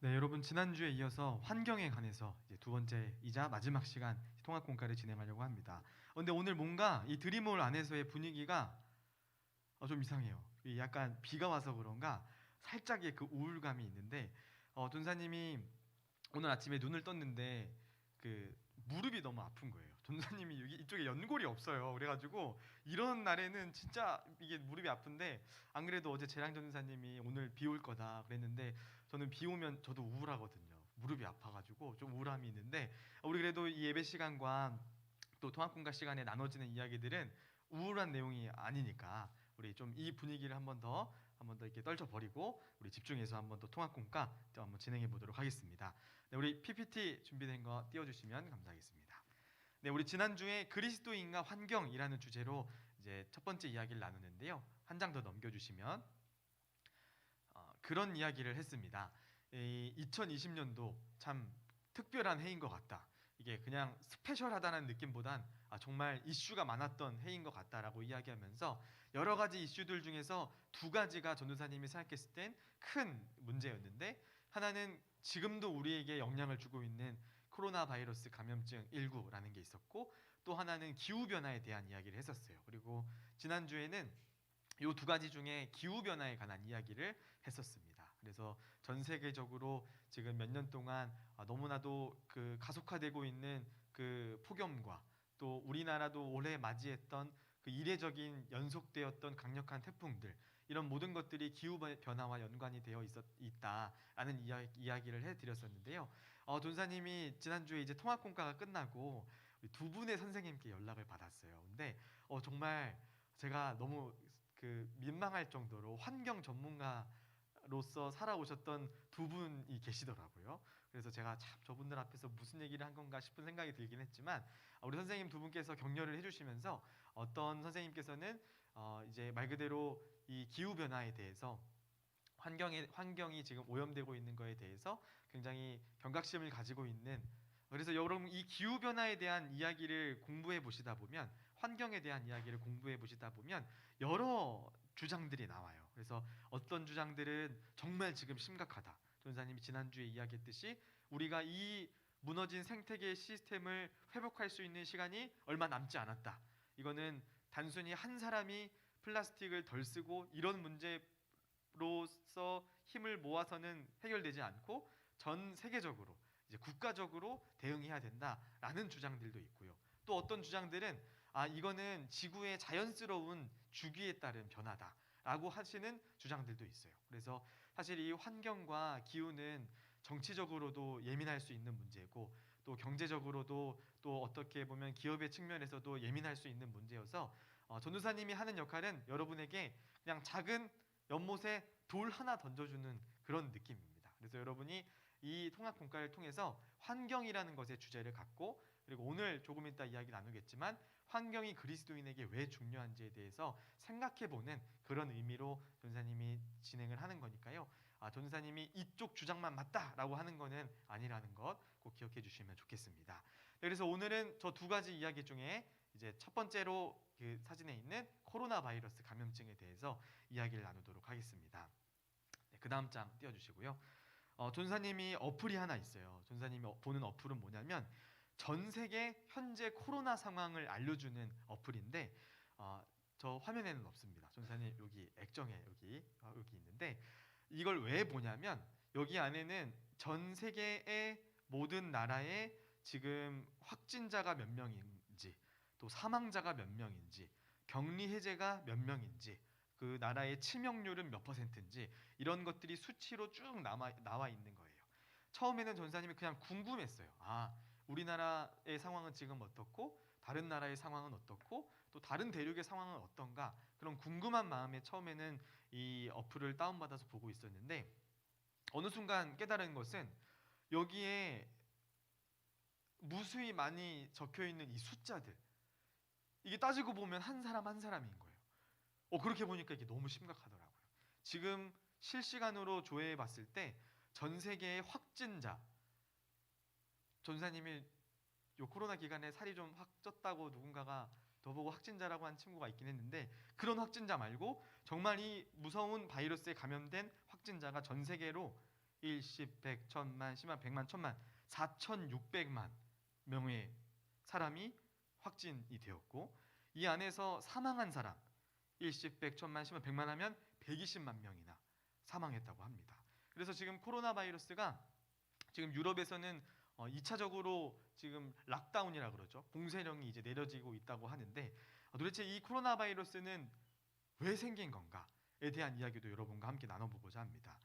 네, 여러분 지난주에 이어서 환경에 관해서 이제 두 번째이자 마지막 시간 통합 공과를 진행하려고 합니다. 근데 오늘 뭔가 이 드림몰 안에서의 분위기가 좀 이상해요. 이 약간 비가 와서 그런가 살짝의 그 우울감이 있는데 전사님이 오늘 아침에 눈을 떴는데 그 무릎이 너무 아픈 거예요. 전사님이 여기 이쪽에 연골이 없어요. 그래가지고 이런 날에는 진짜 이게 무릎이 아픈데 안 그래도 어제 재랑 전사님이 오늘 비 올 거다 그랬는데 저는 비 오면 저도 우울하거든요. 무릎이 아파가지고 좀 우울함이 있는데 우리 그래도 이 예배 시간과 또 통합공과 시간에 나눠지는 이야기들은 우울한 내용이 아니니까 우리 좀 이 분위기를 한 번 더 이렇게 떨쳐버리고 우리 집중해서 한 번 더 통합공과 또 한번 진행해 보도록 하겠습니다. 네, 우리 PPT 준비된 거 띄워주시면 감사하겠습니다. 네, 우리 지난주에 그리스도인과 환경이라는 주제로 이제 첫 번째 이야기를 나누는데요. 한 장 더 넘겨주시면 그런 이야기를 했습니다. 2020년도 참 특별한 해인 것 같다. 이게 그냥 스페셜하다는 느낌보단 정말 이슈가 많았던 해인 것 같다라고 이야기하면서 여러 가지 이슈들 중에서 두 가지가 전도사님이 생각했을 땐 큰 문제였는데, 하나는 지금도 우리에게 영향을 주고 있는 코로나 바이러스 감염증 19라는 게 있었고, 또 하나는 기후 변화에 대한 이야기를 했었어요. 그리고 지난주에는 이 두 가지 중에 기후 변화에 관한 이야기를 했었습니다. 그래서 전 세계적으로 지금 몇 년 동안 너무나도 그 가속화되고 있는 그 폭염과 또 우리나라도 올해 맞이했던 그 이례적인 연속되었던 강력한 태풍들, 이런 모든 것들이 기후 변화와 연관이 되어 있다라는 이야기를 해드렸었는데요. 전사님이 지난주에 이제 통합공과가 끝나고 우리 두 분의 선생님께 연락을 받았어요. 근데 정말 제가 너무 그 민망할 정도로 환경 전문가로서 살아오셨던 두 분이 계시더라고요. 그래서 제가 참 저분들 앞에서 무슨 얘기를 한 건가 싶은 생각이 들긴 했지만, 우리 선생님 두 분께서 격려를 해주시면서 어떤 선생님께서는 이제 말 그대로 이 기후 변화에 대해서 환경이 지금 오염되고 있는 거에 대해서 굉장히 경각심을 가지고 있는, 그래서 여러분 이 기후 변화에 대한 이야기를 공부해 보시다 보면, 환경에 대한 이야기를 공부해 보시다 보면 여러 주장들이 나와요. 그래서 어떤 주장들은 정말 지금 심각하다. 전사님이 지난주에 이야기했듯이 우리가 이 무너진 생태계 시스템을 회복할 수 있는 시간이 얼마 남지 않았다. 이거는 단순히 한 사람이 플라스틱을 덜 쓰고 이런 문제로서 힘을 모아서는 해결되지 않고 전 세계적으로 이제 국가적으로 대응해야 된다라는 주장들도 있고요. 또 어떤 주장들은 이거는 지구의 자연스러운 주기에 따른 변화다라고 하시는 주장들도 있어요. 그래서 사실 이 환경과 기후는 정치적으로도 예민할 수 있는 문제고, 또 경제적으로도 또 어떻게 보면 기업의 측면에서도 예민할 수 있는 문제여서 전도사님이 하는 역할은 여러분에게 그냥 작은 연못에 돌 하나 던져주는 그런 느낌입니다. 그래서 여러분이 이 통합 공과를 통해서 환경이라는 것의 주제를 갖고, 그리고 오늘 조금 이따 이야기 나누겠지만 환경이 그리스도인에게 왜 중요한지에 대해서 생각해보는 그런 의미로 전사님이 진행을 하는 거니까요. 전사님이 이쪽 주장만 맞다라고 하는 거는 아니라는 것 꼭 기억해 주시면 좋겠습니다. 그래서 오늘은 저 두 가지 이야기 중에 이제 첫 번째로 그 사진에 있는 코로나 바이러스 감염증에 대해서 이야기를 나누도록 하겠습니다. 네, 그 다음 장 띄워주시고요. 전사님이 어플이 하나 있어요. 전사님이 보는 어플은 뭐냐면 전 세계 현재 코로나 상황을 알려주는 어플인데, 저 화면에는 없습니다. 전사님 여기 액정에 여기 있는데, 이걸 왜 보냐면 여기 안에는 전 세계의 모든 나라의 지금 확진자가 몇 명인지, 또 사망자가 몇 명인지, 격리 해제가 몇 명인지, 그 나라의 치명률은 몇 퍼센트인지, 이런 것들이 수치로 쭉 나와 있는 거예요. 처음에는 전사님이 그냥 궁금했어요. 우리나라의 상황은 지금 어떻고 다른 나라의 상황은 어떻고 또 다른 대륙의 상황은 어떤가, 그런 궁금한 마음에 처음에는 이 어플을 다운받아서 보고 있었는데, 어느 순간 깨달은 것은 여기에 무수히 많이 적혀 있는 이 숫자들, 이게 따지고 보면 한 사람 한 사람인 거예요. 그렇게 보니까 이게 너무 심각하더라고요. 지금 실시간으로 조회해 봤을 때 전 세계의 확진자, 전사님이 요 코로나 기간에 살이 좀 확 쪘다고 누군가가 저보고 확진자라고 한 친구가 있긴 했는데, 그런 확진자 말고 정말 이 무서운 바이러스에 감염된 확진자가 전 세계로 일십, 백, 천만, 십만, 백만, 천만, 4,600만 명의 사람이 확진이 되었고, 이 안에서 사망한 사람 일십, 백, 천만, 십만, 백만 하면 120만 명이나 사망했다고 합니다. 그래서 지금 코로나 바이러스가 지금 유럽에서는 2차적으로 지금 락다운이라 그러죠. 봉쇄령이 이제 내려지고 있다고 하는데, 도대체 이 코로나 바이러스는 왜 생긴 건가에 대한 이야기도 여러분과 함께 나눠보고자 합니다.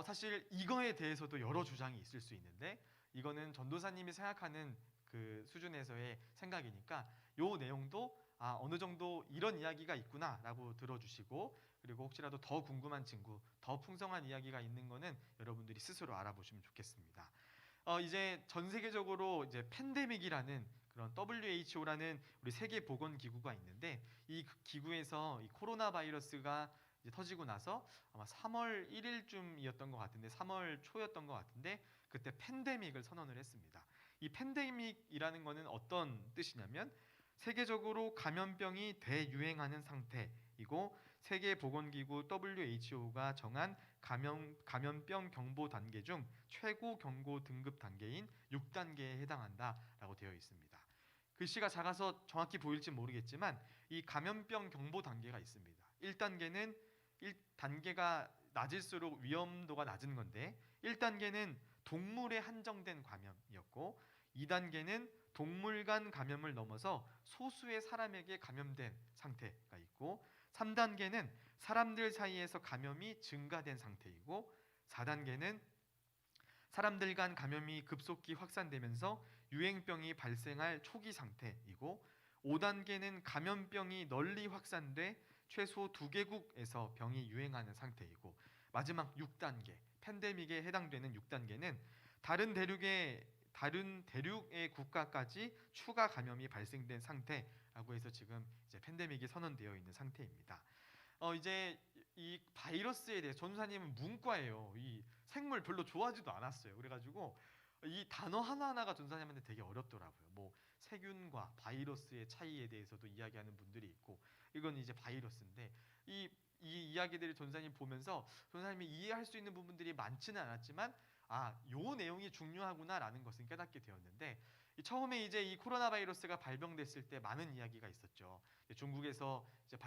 사실 이거에 대해서도 여러 주장이 있을 수 있는데, 이거는 전도사님이 생각하는 그 수준에서의 생각이니까 요 내용도 어느 정도 이런 이야기가 있구나라고 들어주시고, 그리고 혹시라도 더 궁금한 친구, 더 풍성한 이야기가 있는 거는 여러분들이 스스로 알아보시면 좋겠습니다. 이제 전 세계적으로 이제 팬데믹이라는 그런 WHO라는 우리 세계 보건 기구가 있는데, 이 기구에서 이 코로나 바이러스가 이제 터지고 나서 아마 3월 1일쯤이었던 것 같은데, 3월 초였던 것 같은데, 그때 팬데믹을 선언을 했습니다. 이 팬데믹이라는 거는 어떤 뜻이냐면, 세계적으로 감염병이 대유행하는 상태이고, 세계보건기구 WHO가 정한 감염병 경보 단계 중 최고 경고 등급 단계인 6단계에 해당한다라고 되어 있습니다. 글씨가 작아서 정확히 보일지 모르겠지만 이 감염병 경보 단계가 있습니다. 1단계는 1단계가 낮을수록 위험도가 낮은 건데, 1단계는 동물에 한정된 감염이었고, 2단계는 동물 간 감염을 넘어서 소수의 사람에게 감염된 상태가 있고, 3단계는 사람들 사이에서 감염이 증가된 상태이고, 4단계는 사람들 간 감염이 급속히 확산되면서 유행병이 발생할 초기 상태이고, 5단계는 감염병이 널리 확산돼 최소 2개국에서 병이 유행하는 상태이고, 마지막 6단계, 팬데믹에 해당되는 6단계는 다른 대륙의 국가까지 추가 감염이 발생된 상태라고 해서 지금 이제 팬데믹이 선언되어 있는 상태입니다. 이제 이 바이러스에 대해 전사님은 문과예요. 이 생물 별로 좋아하지도 않았어요. 그래가지고 이 단어 하나하나가 전사님한테 되게 어렵더라고요. 뭐 세균과 바이러스의 차이에 대해서도 이야기하는 분들이 있고, 이건 이제 바이러스인데 이 이야기들을 전사님 보면서 전사님이 이해할 수 있는 부분들이 많지는 않았지만, 요 내용이 중요하구나라는 것을 깨닫게 되었는데, 처음에 이제 이 코로나 바이러스가 발병됐을 때 많은 이야기가 있었죠. 중국에서 이제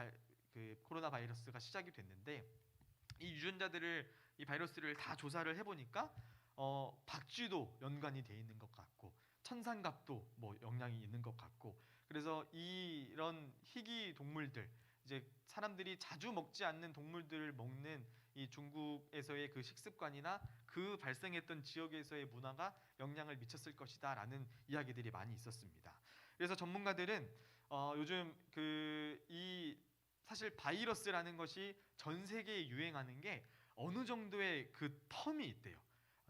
그 코로나 바이러스가 시작이 됐는데, 이 유전자들을 이 바이러스를 다 조사를 해보니까 박쥐도 연관이 돼 있는 것 같고, 천상갑도 뭐 영향이 있는 것 같고, 그래서 이런 희귀 동물들, 이제 사람들이 자주 먹지 않는 동물들을 먹는 이 중국에서의 그 식습관이나 그 발생했던 지역에서의 문화가 영향을 미쳤을 것이다라는 이야기들이 많이 있었습니다. 그래서 전문가들은 요즘 이 사실 바이러스라는 것이 전 세계에 유행하는 게 어느 정도의 그 텀이 있대요.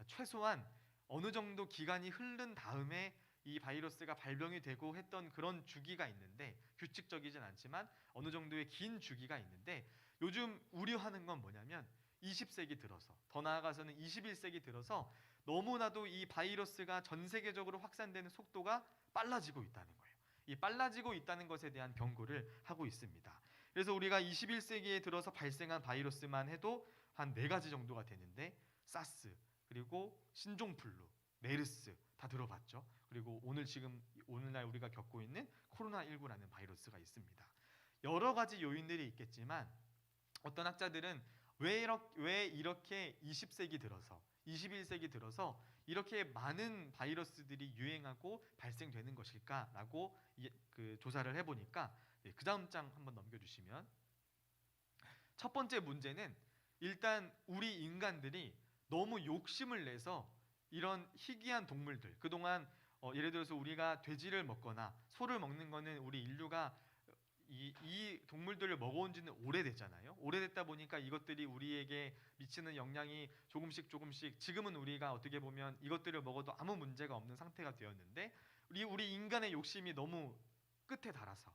최소한 어느 정도 기간이 흐른 다음에 이 바이러스가 발병이 되고 했던 그런 주기가 있는데, 규칙적이진 않지만 어느 정도의 긴 주기가 있는데, 요즘 우려하는 건 뭐냐면 20세기 들어서, 더 나아가서는 21세기 들어서 너무나도 이 바이러스가 전 세계적으로 확산되는 속도가 빨라지고 있다는 거예요. 이 빨라지고 있다는 것에 대한 경고를 하고 있습니다. 그래서 우리가 21세기에 들어서 발생한 바이러스만 해도 한 4가지 정도가 되는데, 사스, 그리고 신종플루, 메르스 다 들어봤죠. 그리고 오늘날 우리가 겪고 있는 코로나19라는 바이러스가 있습니다. 여러 가지 요인들이 있겠지만, 어떤 학자들은 왜 이렇게 20세기 들어서 21세기 들어서 이렇게 많은 바이러스들이 유행하고 발생되는 것일까라고 그 조사를 해보니까, 그 다음 장 한번 넘겨주시면, 첫 번째 문제는 일단 우리 인간들이 너무 욕심을 내서 이런 희귀한 동물들, 그동안 예를 들어서 우리가 돼지를 먹거나 소를 먹는 거는 우리 인류가 이 동물들을 먹어온 지는 오래됐잖아요. 오래됐다 보니까 이것들이 우리에게 미치는 영향이 조금씩 지금은 우리가 어떻게 보면 이것들을 먹어도 아무 문제가 없는 상태가 되었는데, 우리 인간의 욕심이 너무 끝에 달아서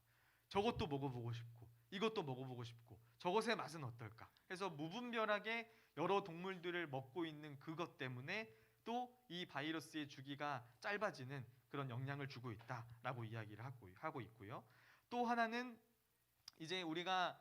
저것도 먹어보고 싶고 이것도 먹어보고 싶고 저것의 맛은 어떨까 해서 무분별하게 여러 동물들을 먹고 있는 그것 때문에 또 이 바이러스의 주기가 짧아지는 그런 영향을 주고 있다라고 이야기를 하고 있고요. 또 하나는 이제 우리가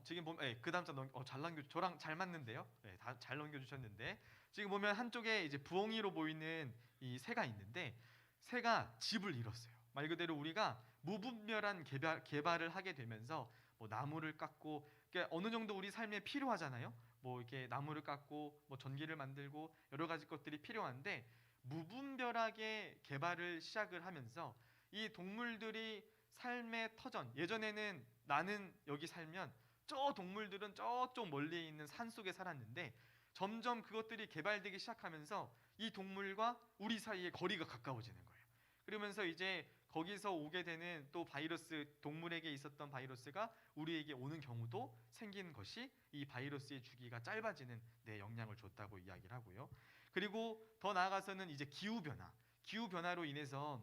지금 보면 그 다음 장 잘 넘겨 저랑 잘 맞는데요. 다 잘 넘겨주셨는데 지금 보면 한쪽에 이제 부엉이로 보이는 이 새가 있는데 새가 집을 잃었어요. 말 그대로 우리가 무분별한 개발을 하게 되면서 뭐 나무를 깎고 그러니까 어느 정도 우리 삶에 필요하잖아요. 뭐 이렇게 나무를 깎고 뭐 전기를 만들고 여러 가지 것들이 필요한데 무분별하게 개발을 시작을 하면서 이 동물들이 삶의 터전 예전에는 나는 여기 살면 저 동물들은 저쪽 멀리 있는 산 속에 살았는데 점점 그것들이 개발되기 시작하면서 이 동물과 우리 사이의 거리가 가까워지는 거예요. 그러면서 이제 거기서 오게 되는 또 바이러스 동물에게 있었던 바이러스가 우리에게 오는 경우도 생기는 것이 이 바이러스의 주기가 짧아지는 데 영향을 줬다고 이야기를 하고요. 그리고 더 나아가서는 이제 기후 변화로 인해서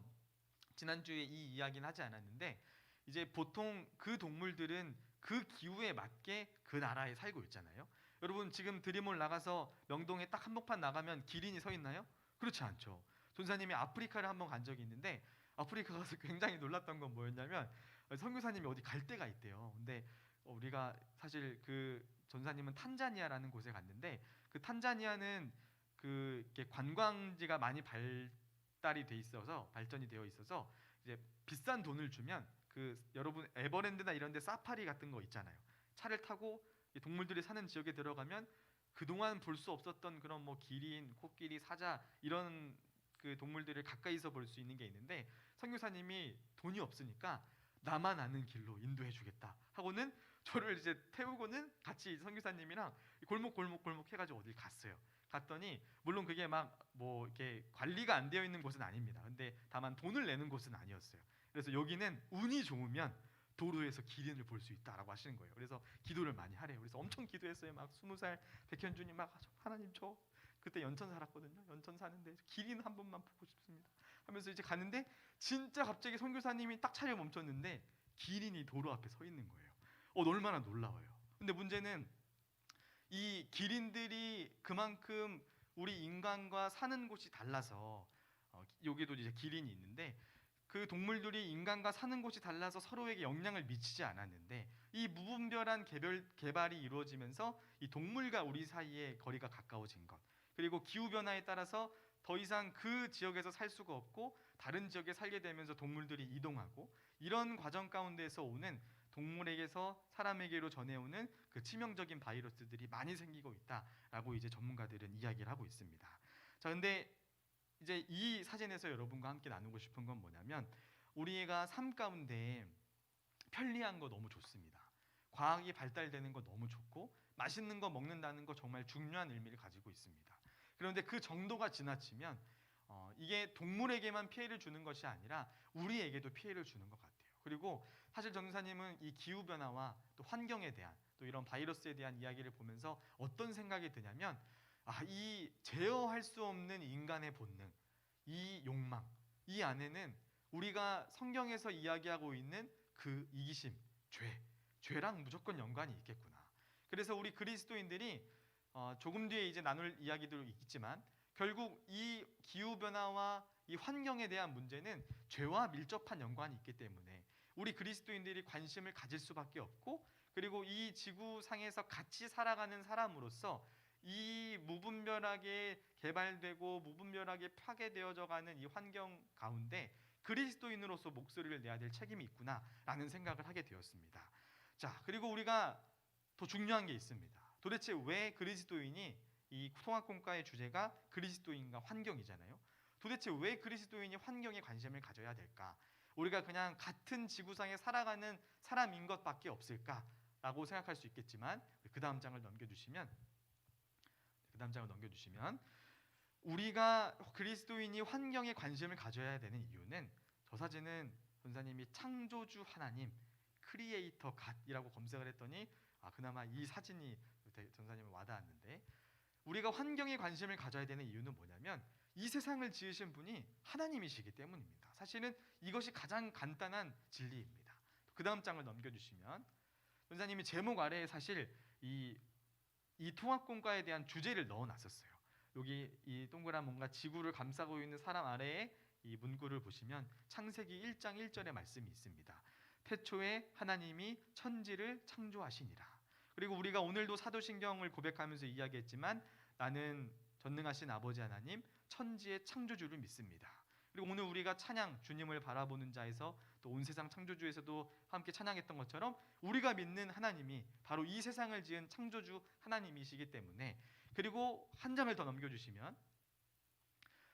지난주에 이 이야기는 하지 않았는데 이제 보통 그 동물들은 그 기후에 맞게 그 나라에 살고 있잖아요. 여러분 지금 드림몰 나가서 명동에 딱 한복판 나가면 기린이 서 있나요? 그렇지 않죠. 전사님이 아프리카를 한번 간 적이 있는데 아프리카 가서 굉장히 놀랐던 건 뭐였냐면 선교사님이 어디 갈 데가 있대요. 근데 우리가 사실 그 전사님은 탄자니아라는 곳에 갔는데 그 탄자니아는 그 이렇게 관광지가 많이 발달이 돼 있어서 발전이 되어 있어서 이제 비싼 돈을 주면 그 여러분 에버랜드나 이런 데 사파리 같은 거 있잖아요. 차를 타고 동물들이 사는 지역에 들어가면 그동안 볼 수 없었던 그런 뭐 기린, 코끼리, 사자 이런 그 동물들을 가까이서 볼 수 있는 게 있는데 선교사님이 돈이 없으니까 나만 아는 길로 인도해 주겠다 하고는 저를 이제 태우고는 같이 선교사님이랑 골목 해가지고 어딜 갔어요. 갔더니 물론 그게 막 뭐 이렇게 관리가 안 되어 있는 곳은 아닙니다. 근데 다만 돈을 내는 곳은 아니었어요. 그래서 여기는 운이 좋으면 도로에서 기린을 볼 수 있다라고 하시는 거예요. 그래서 기도를 많이 하래요. 그래서 엄청 기도했어요. 막 20살 백현준이 막 하나님 저 그때 연천 살았거든요. 연천 사는데 기린 한 번만 보고 싶습니다. 하면서 이제 가는데 진짜 갑자기 선교사님이 딱 차를 멈췄는데 기린이 도로 앞에 서 있는 거예요. 얼마나 놀라워요. 근데 문제는 이 기린들이 그만큼 우리 인간과 사는 곳이 달라서 여기도 이제 기린이 있는데 그 동물들이 인간과 사는 곳이 달라서 서로에게 영향을 미치지 않았는데 이 무분별한 개발이 이루어지면서 이 동물과 우리 사이의 거리가 가까워진 것 그리고 기후 변화에 따라서 더 이상 그 지역에서 살 수가 없고 다른 지역에 살게 되면서 동물들이 이동하고 이런 과정 가운데서 오는 동물에게서 사람에게로 전해오는 그 치명적인 바이러스들이 많이 생기고 있다라고 이제 전문가들은 이야기를 하고 있습니다. 자, 근데 이제 이 사진에서 여러분과 함께 나누고 싶은 건 뭐냐면 우리가 삶 가운데 편리한 거 너무 좋습니다. 과학이 발달되는 거 너무 좋고 맛있는 거 먹는다는 거 정말 중요한 의미를 가지고 있습니다. 그런데 그 정도가 지나치면 이게 동물에게만 피해를 주는 것이 아니라 우리에게도 피해를 주는 것 같아요. 그리고 사실 정사님은 이 기후 변화와 또 환경에 대한 또 이런 바이러스에 대한 이야기를 보면서 어떤 생각이 드냐면 이 제어할 수 없는 인간의 본능, 이 욕망, 이 안에는 우리가 성경에서 이야기하고 있는 그 이기심, 죄랑 무조건 연관이 있겠구나. 그래서 우리 그리스도인들이 조금 뒤에 이제 나눌 이야기도 있겠지만 결국 이 기후 변화와 이 환경에 대한 문제는 죄와 밀접한 연관이 있기 때문에 우리 그리스도인들이 관심을 가질 수밖에 없고 그리고 이 지구상에서 같이 살아가는 사람으로서 이 무분별하게 개발되고 무분별하게 파괴되어져 가는 이 환경 가운데 그리스도인으로서 목소리를 내야 될 책임이 있구나라는 생각을 하게 되었습니다. 자, 그리고 우리가 더 중요한 게 있습니다. 도대체 왜 그리스도인이 이 통합공과의 주제가 그리스도인과 환경이잖아요. 도대체 왜 그리스도인이 환경에 관심을 가져야 될까? 우리가 그냥 같은 지구상에 살아가는 사람인 것밖에 없을까라고 생각할 수 있겠지만 그 다음 장을 넘겨주시면 우리가 그리스도인이 환경에 관심을 가져야 되는 이유는 저 사진은 전사님이 창조주 하나님 크리에이터 갓이라고 검색을 했더니 그나마 이 사진이 전사님은 와닿았는데 우리가 환경에 관심을 가져야 되는 이유는 뭐냐면 이 세상을 지으신 분이 하나님이시기 때문입니다. 사실은 이것이 가장 간단한 진리입니다. 그 다음 장을 넘겨주시면 전사님이 제목 아래에 사실 이 통합공과에 대한 주제를 넣어놨었어요. 여기 이 동그란 뭔가 지구를 감싸고 있는 사람 아래에 이 문구를 보시면 창세기 1장 1절의 말씀이 있습니다. 태초에 하나님이 천지를 창조하시니라. 그리고 우리가 오늘도 사도신경을 고백하면서 이야기했지만 나는 전능하신 아버지 하나님 천지의 창조주를 믿습니다. 그리고 오늘 우리가 찬양 주님을 바라보는 자에서 또 온 세상 창조주에서도 함께 찬양했던 것처럼 우리가 믿는 하나님이 바로 이 세상을 지은 창조주 하나님이시기 때문에, 그리고 한 장을 더 넘겨주시면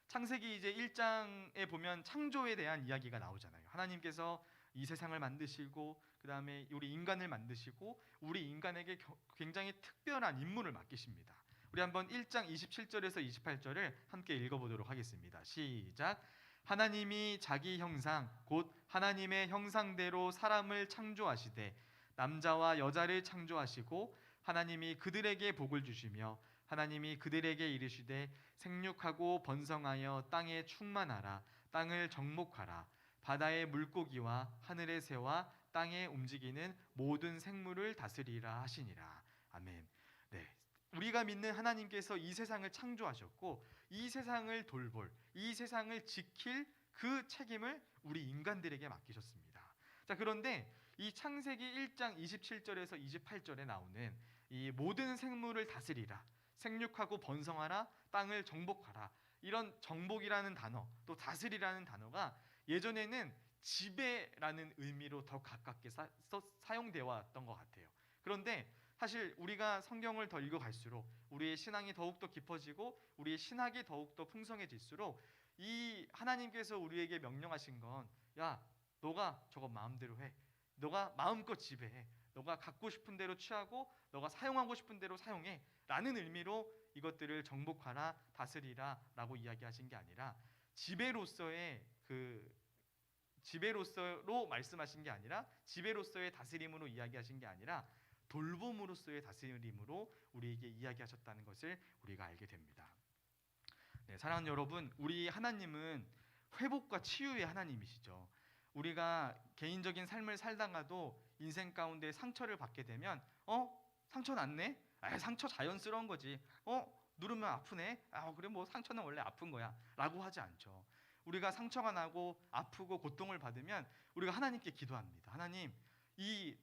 창세기 이제 1장에 보면 창조에 대한 이야기가 나오잖아요. 하나님께서 이 세상을 만드시고 그 다음에 우리 인간을 만드시고 우리 인간에게 굉장히 특별한 임무를 맡기십니다. 우리 한번 1장 27절에서 28절을 함께 읽어보도록 하겠습니다. 시작. 하나님이 자기 형상 곧 하나님의 형상대로 사람을 창조하시되 남자와 여자를 창조하시고 하나님이 그들에게 복을 주시며 하나님이 그들에게 이르시되 생육하고 번성하여 땅에 충만하라. 땅을 정복하라. 바다의 물고기와 하늘의 새와 땅에 움직이는 모든 생물을 다스리라 하시니라. 아멘. 네, 우리가 믿는 하나님께서 이 세상을 창조하셨고 이 세상을 돌볼, 이 세상을 지킬 그 책임을 우리 인간들에게 맡기셨습니다. 자, 그런데 이 창세기 1장 27절에서 28절에 나오는 이 모든 생물을 다스리라, 생육하고 번성하라, 땅을 정복하라, 이런 정복이라는 단어, 또 다스리라는 단어가 예전에는 지배라는 의미로 더 가깝게 사용되어 왔던 것 같아요. 그런데 사실 우리가 성경을 더 읽어갈수록 우리의 신앙이 더욱더 깊어지고 우리의 신학이 더욱더 풍성해질수록 이 하나님께서 우리에게 명령하신 건, 야, 너가 저거 마음대로 해, 너가 마음껏 지배해, 너가 갖고 싶은 대로 취하고 너가 사용하고 싶은 대로 사용해 라는 의미로 이것들을 정복하라, 다스리라 라고 이야기하신 게 아니라 지배로서로 말씀하신 게 아니라, 지배로서의 다스림으로 이야기하신 게 아니라 돌봄으로서의 다스림으로 우리에게 이야기하셨다는 것을 우리가 알게 됩니다. 네, 사랑하는 여러분, 우리 하나님은 회복과 치유의 하나님이시죠. 우리가 개인적인 삶을 살다가도 인생 가운데 상처를 받게 되면 상처 났네? 상처 자연스러운 거지. 누르면 아프네? 그래 뭐 상처는 원래 아픈 거야 라고 하지 않죠. 우리가 상처가 나고 아프고 고통을 받으면 우리가 하나님께 기도합니다. 하나님, 이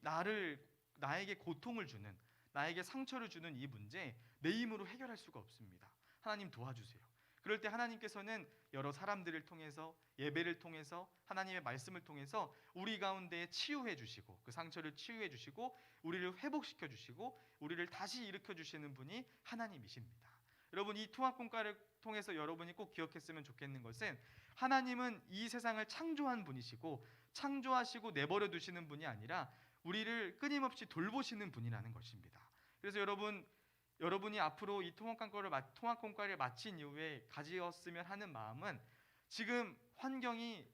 나에게 고통을 주는, 나에게 상처를 주는 이 문제 내 힘으로 해결할 수가 없습니다. 하나님 도와주세요. 그럴 때 하나님께서는 여러 사람들을 통해서, 예배를 통해서, 하나님의 말씀을 통해서 우리 가운데 치유해 주시고, 그 상처를 치유해 주시고 우리를 회복시켜 주시고 우리를 다시 일으켜 주시는 분이 하나님이십니다. 여러분, 이 통합공과를 통해서 여러분이 꼭 기억했으면 좋겠는 것은, 하나님은 이 세상을 창조한 분이시고 창조하시고 내버려 두시는 분이 아니라 우리를 끊임없이 돌보시는 분이라는 것입니다. 그래서 여러분이 앞으로 이 통합공과를 마친 이후에 가지었으면 하는 마음은, 지금 환경이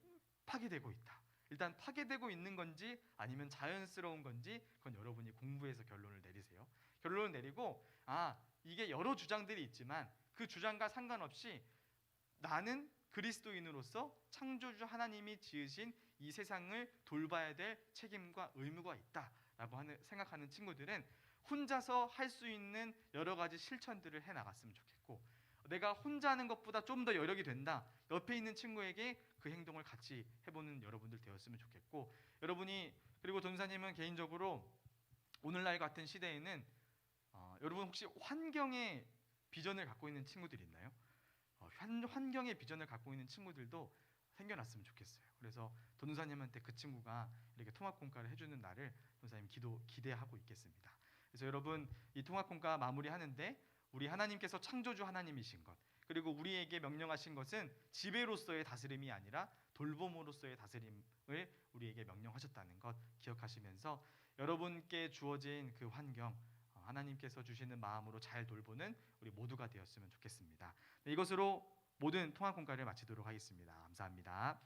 파괴되고 있다, 일단 파괴되고 있는 건지 아니면 자연스러운 건지 그건 여러분이 공부해서 결론을 내리세요. 결론을 내리고, 이게 여러 주장들이 있지만 그 주장과 상관없이 나는 그리스도인으로서 창조주 하나님이 지으신 이 세상을 돌봐야 될 책임과 의무가 있다라고 생각하는 친구들은 혼자서 할 수 있는 여러 가지 실천들을 해나갔으면 좋겠고, 내가 혼자 하는 것보다 좀 더 여력이 된다, 옆에 있는 친구에게 그 행동을 같이 해보는 여러분들 되었으면 좋겠고, 그리고 전사님은 개인적으로 오늘날 같은 시대에는 여러분 혹시 환경의 비전을 갖고 있는 친구들 있나요? 환경의 비전을 갖고 있는 친구들도 생겨났으면 좋겠어요. 그래서 전사님한테 그 친구가 이렇게 통합공과를 해주는 날을 전사님 기대하고 있겠습니다. 그래서 여러분, 이 통합공과 마무리하는데 우리 하나님께서 창조주 하나님이신 것, 그리고 우리에게 명령하신 것은 지배로서의 다스림이 아니라 돌봄으로서의 다스림을 우리에게 명령하셨다는 것 기억하시면서 여러분께 주어진 그 환경, 하나님께서 주시는 마음으로 잘 돌보는 우리 모두가 되었으면 좋겠습니다. 네, 이것으로 모든 통합공과를 마치도록 하겠습니다. 감사합니다.